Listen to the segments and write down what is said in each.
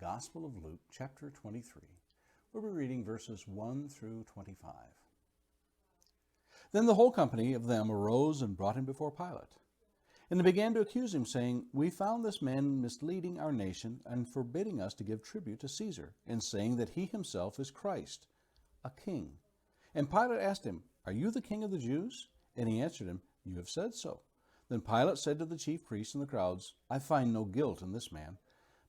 Gospel of Luke, chapter 23. We'll be reading verses 1 through 25. Then the whole company of them arose and brought him before Pilate. And they began to accuse him, saying, We found this man misleading our nation and forbidding us to give tribute to Caesar, and saying that he himself is Christ, a king. And Pilate asked him, Are you the king of the Jews? And he answered him, You have said so. Then Pilate said to the chief priests and the crowds, I find no guilt in this man.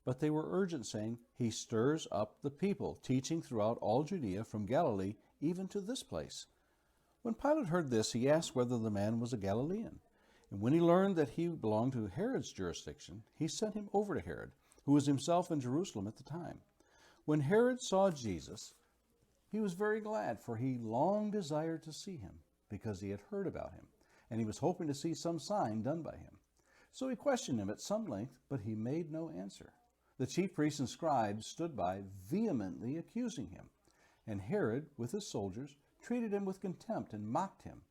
But they were urgent, saying, He stirs up the people, teaching throughout all Judea, from Galilee even to this place. When Pilate heard this, he asked whether the man was a Galilean. And when he learned that he belonged to Herod's jurisdiction, he sent him over to Herod, who was himself in Jerusalem at the time. When Herod saw Jesus, he was very glad, for he long desired to see him, because he had heard about him, and he was hoping to see some sign done by him. So he questioned him at some length, but he made no answer. The chief priests and scribes stood by, vehemently accusing him. And Herod, with his soldiers, treated him with contempt and mocked him.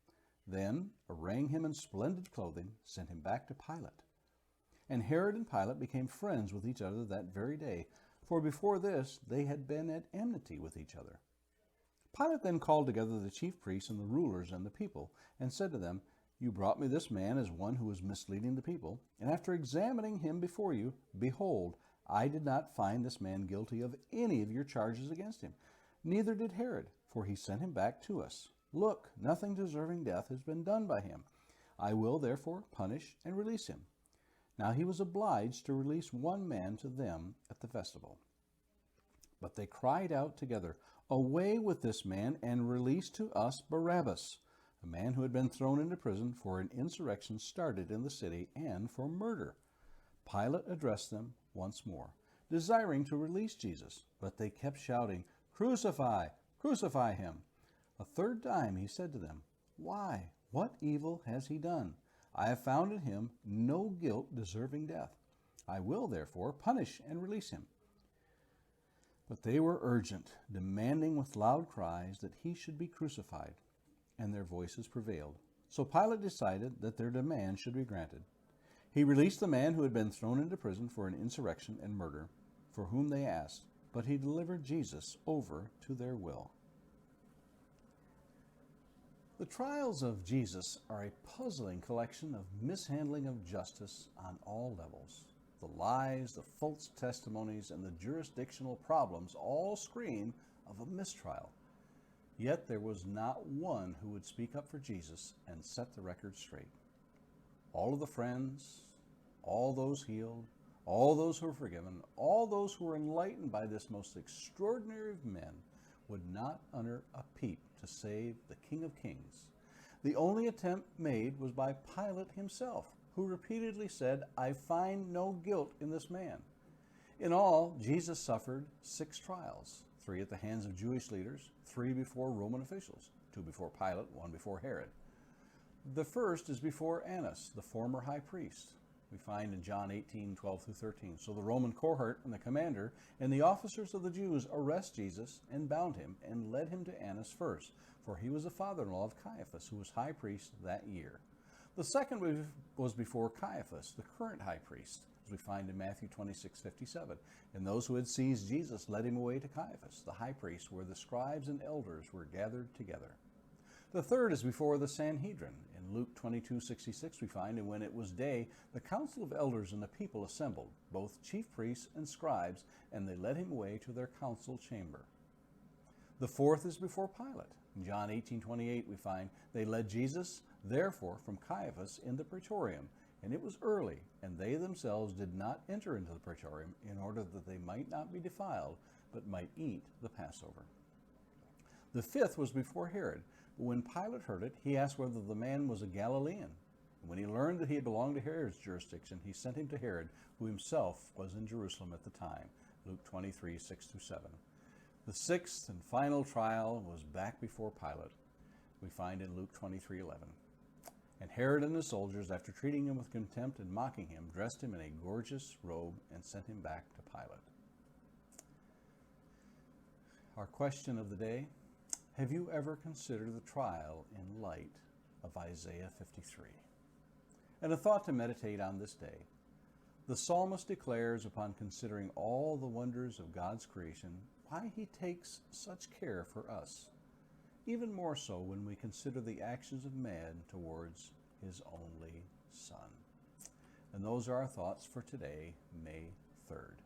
Then, arraying him in splendid clothing, sent him back to Pilate. And Herod and Pilate became friends with each other that very day, for before this they had been at enmity with each other. Pilate then called together the chief priests and the rulers and the people, and said to them, You brought me this man as one who was misleading the people, and after examining him before you, behold, I did not find this man guilty of any of your charges against him. Neither did Herod, for he sent him back to us. Look, nothing deserving death has been done by him. I will therefore punish and release him. Now he was obliged to release one man to them at the festival. But they cried out together, Away with this man, and release to us Barabbas, a man who had been thrown into prison for an insurrection started in the city and for murder. Pilate addressed them once more, desiring to release Jesus, but they kept shouting, Crucify! Crucify him! A third time he said to them, Why? What evil has he done? I have found in him no guilt deserving death. I will therefore punish and release him. But they were urgent, demanding with loud cries that he should be crucified, and their voices prevailed. So Pilate decided that their demand should be granted. He released the man who had been thrown into prison for an insurrection and murder, for whom they asked, but he delivered Jesus over to their will. The trials of Jesus are a puzzling collection of mishandling of justice on all levels. The lies, the false testimonies, and the jurisdictional problems all scream of a mistrial. Yet there was not one who would speak up for Jesus and set the record straight. All of the friends, all those healed, all those who were forgiven, all those who were enlightened by this most extraordinary of men would not utter a peep to save the King of Kings. The only attempt made was by Pilate himself, who repeatedly said, I find no guilt in this man. In all, Jesus suffered 6 trials, 3 at the hands of Jewish leaders, 3 before Roman officials, 2 before Pilate, 1 before Herod. The first is before Annas, the former high priest. We find in John 18:12-13. So the Roman cohort and the commander and the officers of the Jews arrest Jesus and bound him and led him to Annas first, for he was the father-in-law of Caiaphas, who was high priest that year. The second was before Caiaphas, the current high priest, as we find in Matthew 26:57. And those who had seized Jesus led him away to Caiaphas, the high priest, where the scribes and elders were gathered together. The third is before the Sanhedrin. In Luke 22:66 we find, And when it was day, the council of elders and the people assembled, both chief priests and scribes, and they led him away to their council chamber. The fourth is before Pilate. In John 18:28 we find, They led Jesus, therefore, from Caiaphas in the praetorium, and it was early, and they themselves did not enter into the praetorium, in order that they might not be defiled, but might eat the Passover. The fifth was before Herod, but when Pilate heard it, he asked whether the man was a Galilean. And when he learned that he belonged to Herod's jurisdiction, he sent him to Herod, who himself was in Jerusalem at the time. Luke 23:6-7. The sixth and final trial was back before Pilate. We find in Luke 23:11. And Herod and his soldiers, after treating him with contempt and mocking him, dressed him in a gorgeous robe and sent him back to Pilate. Our question of the day: have you ever considered the trial in light of Isaiah 53? And a thought to meditate on this day: The psalmist declares, upon considering all the wonders of God's creation, why he takes such care for us, even more so when we consider the actions of man towards his only Son. And those are our thoughts for today, May 3rd.